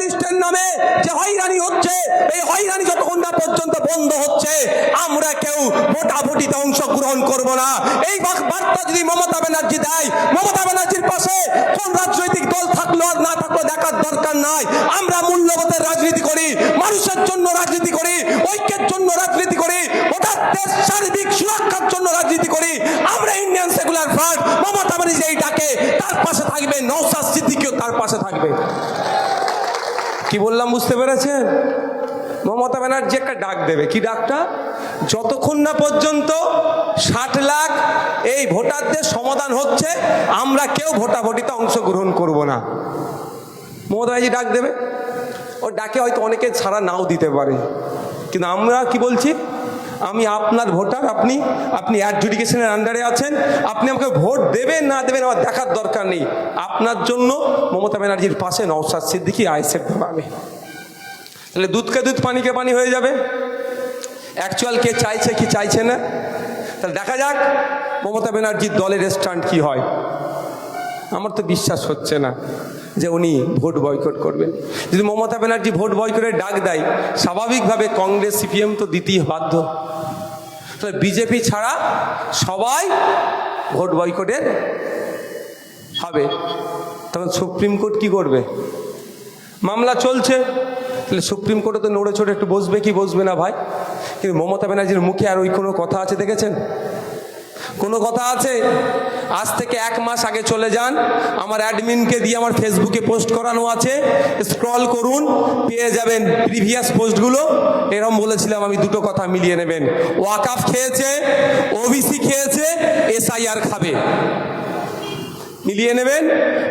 লিস্টের নামে যে হয়রানি হচ্ছে, এই হয়রানি যতক্ষণ না পর্যন্ত বন্ধ হচ্ছে আমরা কেউ ভোটাভুটিতে অংশগ্রহণ করব না। এই বার্তা যদি মমতা ব্যানার্জি দেয়, মমতা ব্যানার্জির পাশে কোন রাজনৈতিক দল থাকলো আর না থাকলো দেখার দরকার নাই। আমরা মূল্যবোধের রাজনীতি করি, মানুষের জন্য রাজনীতি করি, ঐক্যের জন্য রাজনীতি করি, ভোটারদের সার্বিক সুরক্ষার জন্য রাজনীতি করি। আমরা Indian secular front, Mamata Banerjee এই ডাকে তার পাশে থাকবে, নওশাদ সিদ্দিকীও তার পাশে থাকবে। কি বললাম বুঝতে পেরেছেন? মমতা ব্যানার্জি একটা ডাক দেবে, কি ডাকটা? যতক্ষণ না পর্যন্ত 60 লাখ এই ভোটারদের সমাধান হচ্ছে আমরা কেউ ভোটাভুটিতে অংশগ্রহণ করব না। মমতা ব্যানার্জি ডাক দেবে, ও ডাকে হয়তো অনেকে ছাড়া নাও দিতে পারে, কিন্তু আমরা কি বলছি? আমি আপনার ভোটার, আপনি অ্যাডজুডিকেশনের আন্ডারে আছেন, আপনি আমাকে ভোট দেবেন না দেবেন আমার দেখার দরকার নেই। আপনার জন্য মমতা ব্যানার্জির পাশে নওশাদ সিদ্দিকী আইএসএফ দাঁড়াবে। তাহলে দুধকে দুধ পানিকে পানি হয়ে যাবে। অ্যাকচুয়াল কে চাইছে কি চাইছে না, তাহলে দেখা যাক মমতা ব্যানার্জির দলের স্ট্যান্ড কি হয়। আমার তো বিশ্বাস হচ্ছে না যে উনি ভোট বয়কট করবেন। যদি মমতা ব্যানার্জি ভোট বয়কটের ডাক দেয়, স্বাভাবিকভাবে কংগ্রেস সিপিএম তো দিতেই বাধ্য। তাহলে বিজেপি ছাড়া সবাই ভোট বয়কটের হবে। তখন সুপ্রিম কোর্ট কি করবে? মামলা চলছে, তাহলে সুপ্রিম কোর্টে তো নড়ে চড়ে একটু বসবে কি বসবে না ভাই। কিন্তু মমতা ব্যানার্জির মুখে আর ওই কোনো কথা আছে দেখেছেন? কোনো কথা আছে? আজ থেকে 1 মাস আগে চলে যান, আমার অ্যাডমিনকে দিয়ে আমার ফেসবুকে পোস্ট করানো আছে, স্ক্রল করুন, পেয়ে যাবেন প্রিভিয়াস পোস্টগুলো। এরকম বলেছিলাম আমি, দুটো কথা মিলিয়ে নেবেন। ওয়াকাফ খেয়েছে, ওবিসি খেয়েছে, এসআইআর খাবে, মিলিয়ে নেবেন।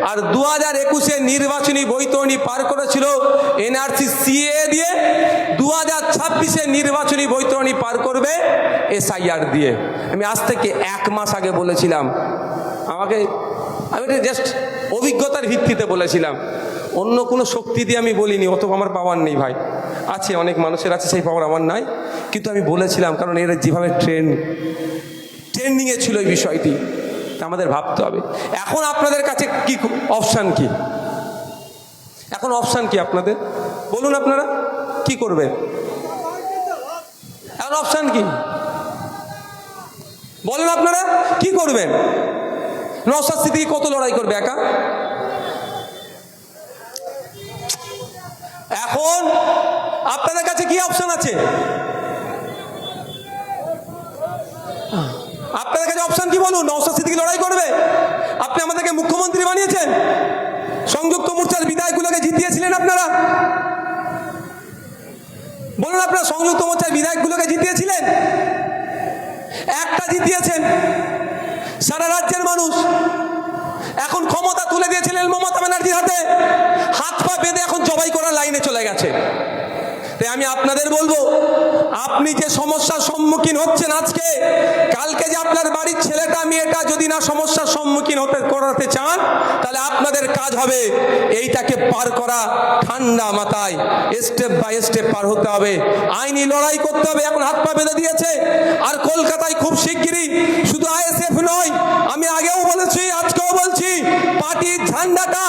আর 2021-এ নির্বাচনী বৈতরণী পার করেছিল এনআরসি সিএ দিয়ে, 2026-এ নির্বাচনী বৈতরণী পার করবে এসআইআর দিয়ে। আমি আজ থেকে 1 মাস আগে বলেছিলাম, আমি জাস্ট অভিজ্ঞতার ভিত্তিতে বলেছিলাম, অন্য কোনো শক্তি দিয়ে আমি বলিনি, অত আমার পাওয়ার নেই ভাই। আছে, অনেক মানুষের আছে, সেই পাওয়ার আমার নাই, কিন্তু আমি বলেছিলাম কারণ এরা যেভাবে ট্রেন্ডিংয়ে ছিল এই বিষয়টি, আমাদের ভাবতে হবে। এখন আপনাদের কাছে কি অপশান? কি এখন অপশান কি আপনাদের? বলুন, আপনারা কি করবেন এখন? অপশান কি বলেন? আপনারা কি করবেন? নওশাদ সিদ্দিকী কত লড়াই করবে একা? এখন আপনাদের কাছে কি অপশান আছে? আপনাদের কাছে অপশন কি বলুন? নওশাদ সিদ্দিকী লড়াই করবে? আপনি আমাদেরকে মুখ্যমন্ত্রী বানিয়েছেন, সংযুক্ত মোর্চার বিধায়কগুলোকে জিতিয়েছিলেন আপনারা। বলুন, আপনারা সংযুক্ত মোর্চার বিধায়কগুলোকে জিতিয়েছিলেন? একটা জিতিয়েছেন, সারা রাজ্যের মানুষ এখন ক্ষমতা তুলে দিয়েছিলেন মমতা ব্যানার্জির হাতে, হাত পা বেঁধে এখন জবাই করার লাইনে চলে গেছে। তাই আমি আপনাদের বলবো, আপনি যে সমস্যার সম্মুখীন হচ্ছেন আজকে, কালকে যে আপনার বাড়ির ছেলেটা মেয়েটা যদি না সমস্যার সম্মুখীন করাতে চান, তাহলে আপনাদের কাজ হবে এইটাকে পার করা, ঠান্ডা মাথায় স্টেপ বাই স্টেপ পার হতে হবে, আইনি লড়াই করতে হবে। এখন হাত পা বেঁধে দিয়েছে। আর কলকাতায় খুব শিগগিরই, শুধু আইএসএফ নয়, আমি আগেও বলেছি আজকেও বলছি, পার্টির ঝান্ডাটা